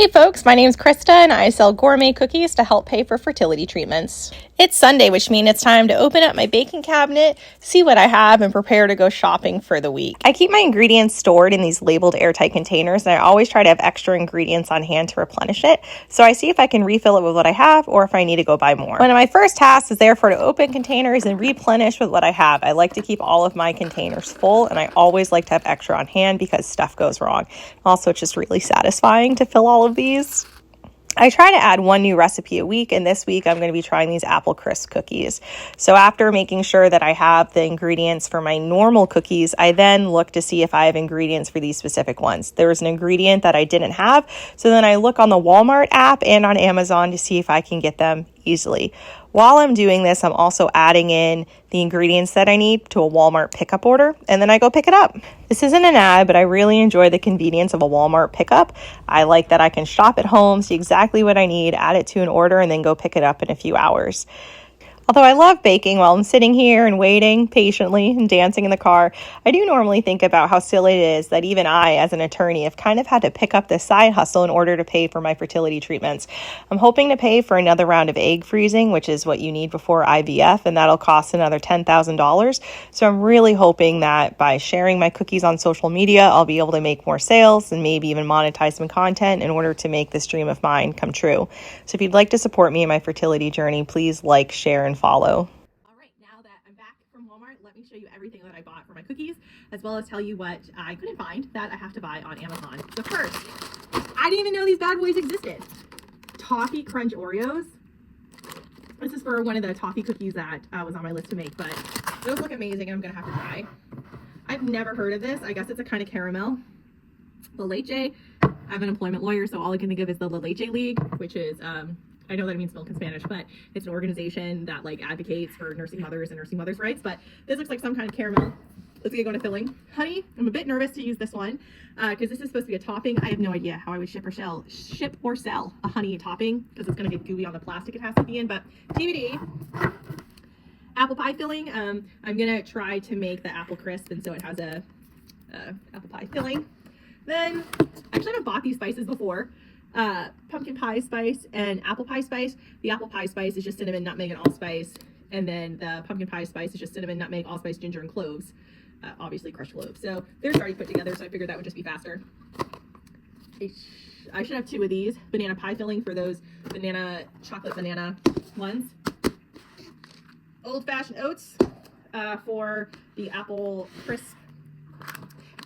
Hey folks, my name's Krista and I sell gourmet cookies to help pay for fertility treatments. It's Sunday, which means it's time to open up my baking cabinet, see what I have, and prepare to go shopping for the week. I keep my ingredients stored in these labeled airtight containers, and I always try to have extra ingredients on hand to replenish it, so I see if I can refill it with what I have or if I need to go buy more. One of my first tasks is therefore to open containers and replenish with what I have. I like to keep all of my containers full, and I always like to have extra on hand because stuff goes wrong. Also, it's just really satisfying to fill all of these. I try to add one new recipe a week, and this week I'm going to be trying these apple crisp cookies. So after making sure that I have the ingredients for my normal cookies, I then look to see if I have ingredients for these specific ones. There was an ingredient that I didn't have, so then I look on the Walmart app and on Amazon to see if I can get them easily. While I'm doing this, I'm also adding in the ingredients that I need to a Walmart pickup order, and then I go pick it up. This isn't an ad, but I really enjoy the convenience of a Walmart pickup. I like that I can shop at home, see exactly what I need, add it to an order, and then go pick it up in a few hours. Although I love baking while I'm sitting here and waiting patiently and dancing in the car, I do normally think about how silly it is that even I, as an attorney, have kind of had to pick up this side hustle in order to pay for my fertility treatments. I'm hoping to pay for another round of egg freezing, which is what you need before IVF, and that'll cost another $10,000. So I'm really hoping that by sharing my cookies on social media, I'll be able to make more sales and maybe even monetize some content in order to make this dream of mine come true. So if you'd like to support me in my fertility journey, please like, share, and follow. All right, now that I'm back from Walmart, let me show you everything that I bought for my cookies, as well as tell you what I couldn't find that I have to buy on Amazon. So first, I didn't even know these bad boys existed. Toffee Crunch Oreos. This is for one of the toffee cookies that was on my list to make, but those look amazing and I'm gonna have to try. I've never heard of this. I guess it's a kind of caramel. La Leche. I'm an employment lawyer, so all I can think of is the La Leche League, which is I know that it means milk in Spanish, but it's an organization that like advocates for nursing mothers and nursing mothers' rights. But this looks like some kind of caramel. Let's get going to filling. Honey, I'm a bit nervous to use this one because this is supposed to be a topping. I have no idea how I would ship or sell a honey topping because it's going to get gooey on the plastic it has to be in. But TBD. Apple pie filling. I'm gonna try to make the apple crisp, and so it has a apple pie filling. Then, actually, I haven't bought these spices before. Pumpkin pie spice and apple pie spice. The apple pie spice is just cinnamon, nutmeg, and allspice. And then the pumpkin pie spice is just cinnamon, nutmeg, allspice, ginger, and cloves. Obviously crushed cloves. So they're already put together, so I figured that would just be faster. I should have two of these. Banana pie filling for those chocolate banana ones. Old-fashioned oats for the apple crisp.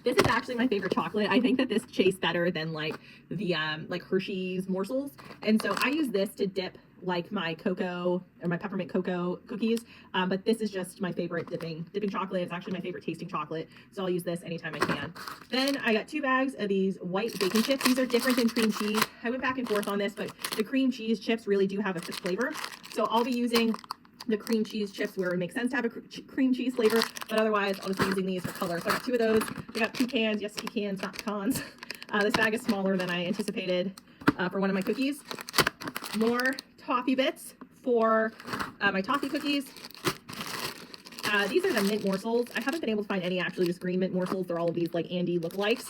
This is actually my favorite chocolate. I think that this tastes better than like the like Hershey's morsels. And so I use this to dip like my cocoa or my peppermint cocoa cookies. But this is just my favorite dipping chocolate. It's actually my favorite tasting chocolate. So I'll use this anytime I can. Then I got 2 bags of these white bacon chips. These are different than cream cheese. I went back and forth on this, but the cream cheese chips really do have a flavor. So I'll be using the cream cheese chips where it makes sense to have a cream cheese flavor, but otherwise I'll just be using these for color. So I got 2 of those. I got pecans, yes, pecans, not pecans. This bag is smaller than I anticipated for one of my cookies. More toffee bits for my toffee cookies. These are the mint morsels. I haven't been able to find any actually just green mint morsels. They're all of these like Andy lookalikes.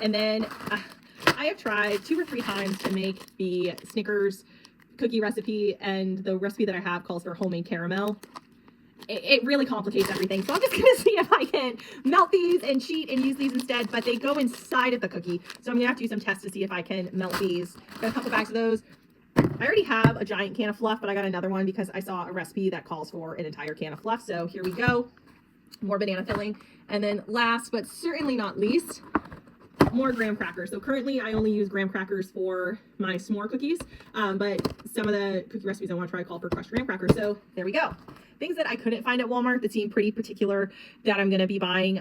And then I have tried 2 or 3 times to make the Snickers cookie recipe, and the recipe that I have calls for homemade caramel. It really complicates everything, so I'm just gonna see if I can melt these and cheat and use these instead, but they go inside of the cookie, so I'm gonna have to do some tests to see if I can melt these. Got a couple bags of those. I already have a giant can of fluff, but I got another one because I saw a recipe that calls for an entire can of fluff, so here we go. More banana filling. And then last but certainly not least, more graham crackers. So currently I only use graham crackers for my s'more cookies, but some of the cookie recipes I want to try call for crushed graham crackers. So there we go. Things that I couldn't find at Walmart that seem pretty particular that I'm going to be buying.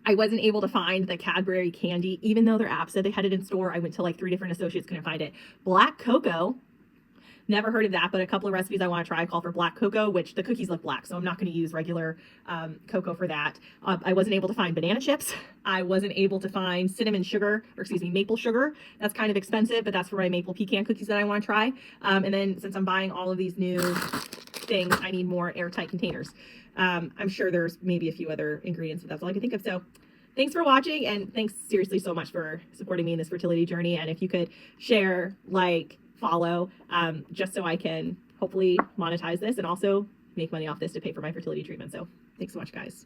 I wasn't able to find the Cadbury candy, even though their app said they had it in store. I went to like 3 different associates, couldn't find it. Black cocoa. Never heard of that, but a couple of recipes I want to try call for black cocoa, which the cookies look black, so I'm not going to use regular cocoa for that. I wasn't able to find banana chips. I wasn't able to find maple sugar. That's kind of expensive, but that's for my maple pecan cookies that I want to try. And then since I'm buying all of these new things, I need more airtight containers. I'm sure there's maybe a few other ingredients, but that's all I can think of. So thanks for watching, and thanks seriously so much for supporting me in this fertility journey. And if you could share, like, follow, just so I can hopefully monetize this and also make money off this to pay for my fertility treatment. So thanks so much, guys.